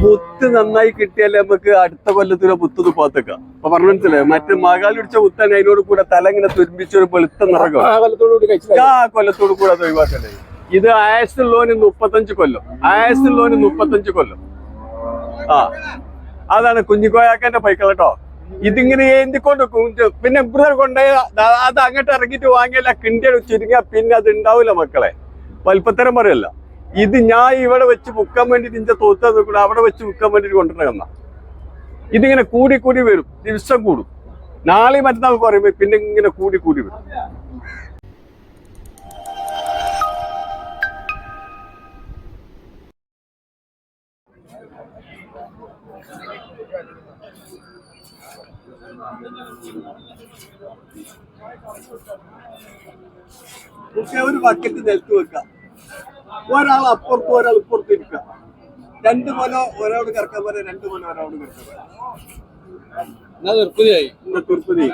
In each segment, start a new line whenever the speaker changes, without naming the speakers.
മുത്ത് നന്നായി കിട്ടിയാലേ നമുക്ക് അടുത്ത കൊല്ലത്തിലെ മുത്തത് പോത്തേക്കാം. അപ്പൊ പറഞ്ഞു മനസ്സിലായോ? മറ്റേ മകാലി പിടിച്ച മുത്താണ് അതിനോട് കൂടെ തല ഇങ്ങനെ തുരുമ്പിച്ചൊരു വെളുത്ത നിറകം ആ കൊല്ലത്തോട് കൂടെ അത് ഒഴിവാക്കണ്ടേ. ഇത് ആയസുള്ളോന് 35 കൊല്ലം, ആയസുള്ളോന് 35 കൊല്ലം. അതാണ് കുഞ്ഞിക്കോയാക്കന്റെ പൈക്കൾ കേട്ടോ. ഇതിങ്ങനെ എന്തിക്കൊണ്ട് പിന്നെ ഇവിടെ കൊണ്ടുപോയി അത് അങ്ങോട്ട് ഇറങ്ങിയിട്ട് വാങ്ങിയല്ല കിണ്ടിയ ചുരുങ്ങിയ പിന്നെ അത് ഉണ്ടാവില്ല മക്കളെ. വലുപ്പത്തരം പറയല്ല. ഇത് ഞാൻ ഇവിടെ വെച്ച് മുക്കാൻ വേണ്ടിട്ട് ഇന്റെ തോത്താ നോക്കൂടെ അവിടെ വെച്ച് മുക്കാൻ വേണ്ടിട്ട് കൊണ്ടുവരണ. ഇതിങ്ങനെ കൂടി കൂടി വരും, ദിവസം കൂടും. നാളെ മറ്റന്നാൾ പറയുമ്പോ പിന്നെ ഇങ്ങനെ കൂടി കൂടി വരും. ഒരു ബക്കറ്റ് നിലത്ത് വെക്കാം, ഒരാൾ അപ്പുറത്ത് ഒരാൾ ഇപ്പുറത്ത് ഇരിക്കാം. 2 കൊലോ ഒരാളോട് കിടക്കാൻ പോലെ 2 കൊലോ ഒരാളോട് കിടക്കാൻ പോലെ. തീർപ്പതിയായി തീർപ്പതി.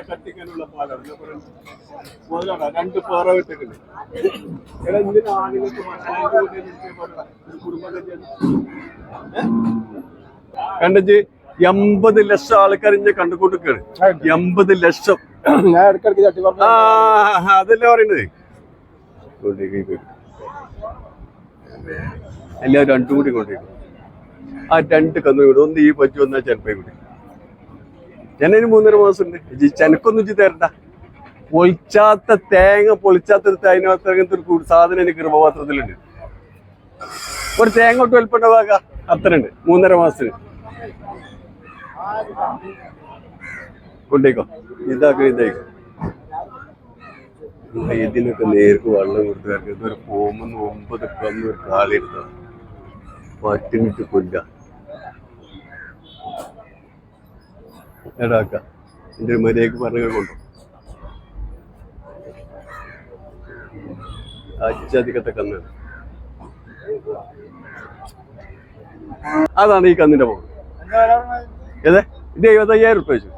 കട്ടിക്കാനുള്ള പാലാണ് 2 പാറ വിട്ടിട്ടുണ്ട്. കണ്ടച്ച് 80 ലക്ഷം ആൾക്കാർ ഇഞ്ഞ കണ്ടുകൊണ്ടിരിക്കുകയാണ്. 80 ലക്ഷം. അതല്ലേ പറയുന്നത്. എല്ലാവരും 2 കൂടി കൊണ്ടിരിക്കും. ആ 2 കന്നു വിടും. ഒന്ന് ഈ പറ്റി വന്നാൽ ചെനപ്പേ കൂടി. ചെനന് 3.5 മാസം ഉണ്ട്. ചെനക്കൊന്നും ഇജ്ജ് തരണ്ട. പൊളിച്ചാത്ത തേങ്ങ പൊളിച്ചാത്തൊരു അതിനകത്ത് അങ്ങനത്തെ ഒരു സാധനം എനിക്ക് ഗർഭപാത്രത്തിലുണ്ട്. ഒരു തേങ്ങ തൊട്ട് വലിപ്പുണ്ടാവാക അത്ര ഉണ്ട്. 3.5 മാസത്തിന് കൊണ്ടേക്കോ. ഇതാക്കോ ഇതായിക്കോ. ഇതിനൊക്കെ നേർക്ക് വെള്ളം കൊടുത്ത് വരട്ടെ. ഇതൊരു പോകുമെന്ന് 9 കന്ന് ഒരു കാളെടുത്ത പട്ടിണിട്ട് കൊല്ല എടാക്ക. എൻ്റെ ഒരു മര്യാദക്ക് പറഞ്ഞ കൊണ്ടു അധികത്തെ കന്നാണ്. അതാണ് ഈ കന്നിന്റെ പോകുന്നത്. ഏതേ ഇത് 75,000 റുപ്യ വെച്ചു.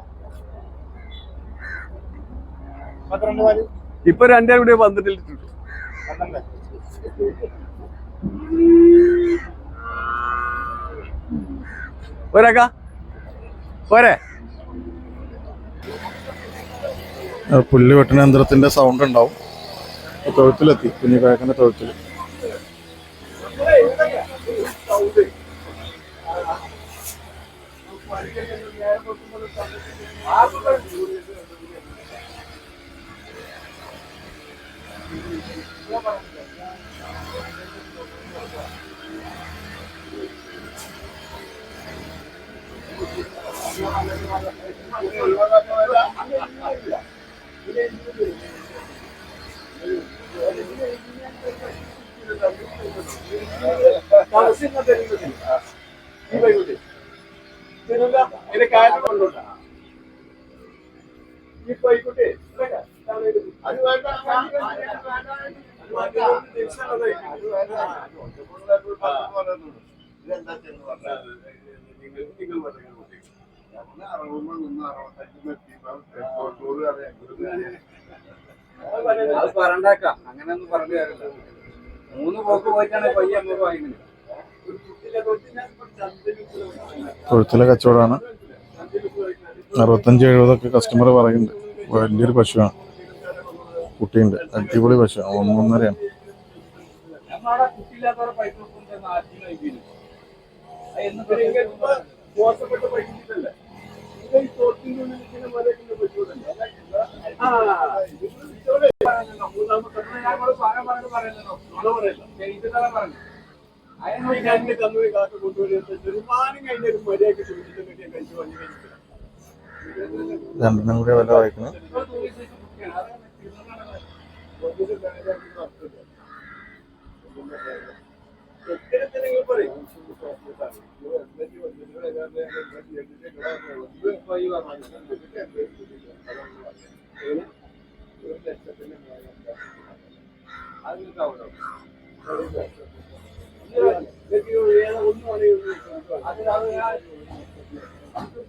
ഇപ്പൊ 2,000 കൂടി 12 ലിറ്റർ കിട്ടും. പോരാക്ക പോരെ.
പുല്ല് വെട്ടുന്ന യന്ത്രത്തിന്റെ സൗണ്ട് ഉണ്ടാവും. തൊഴുത്തിലെത്തി കുഞ്ഞിക്കായക്കന്റെ തൊഴുത്തിൽ.
അങ്ങനെയൊന്നും പറഞ്ഞു തരില്ല. 3 പോക്ക് പോയിട്ടാണ് പയ്യ അങ്ങോട്ട് വാങ്ങിക്കുന്നത്.
തൊഴുത്തിലെ കച്ചവടമാണ്. 65-70 കസ്റ്റമർ പറയുന്നുണ്ട്. വലിയൊരു പശുവാണ്. കുട്ടിയുണ്ട്. അടിപൊളി പശു. 1.5 രണ്ടിനും കൂടി വില വായിക്കണം.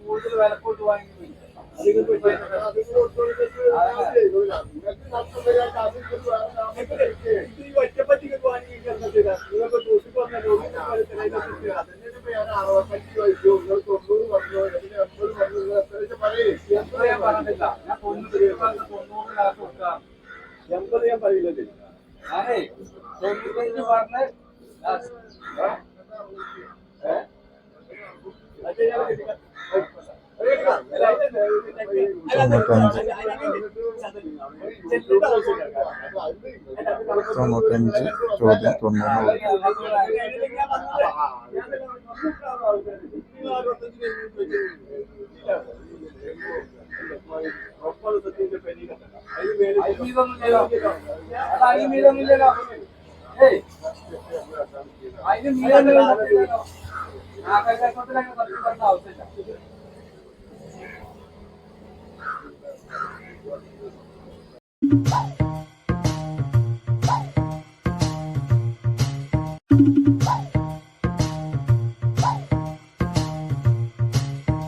കൂടുതൽ വില കൊണ്ട് വാങ്ങി ഞാൻ പറഞ്ഞില്ല. ഞാൻ 90 ലാസ്റ്റ് കൊടുക്കാം.
80 ഞാൻ പറയില്ലേ.
ഞാനേ 95 പറഞ്ഞ്
തൊണ്ണൂറ്റഞ്ച് ചോദ്യം 90.
അതിന് മീനൊന്നും ആവശ്യമില്ല.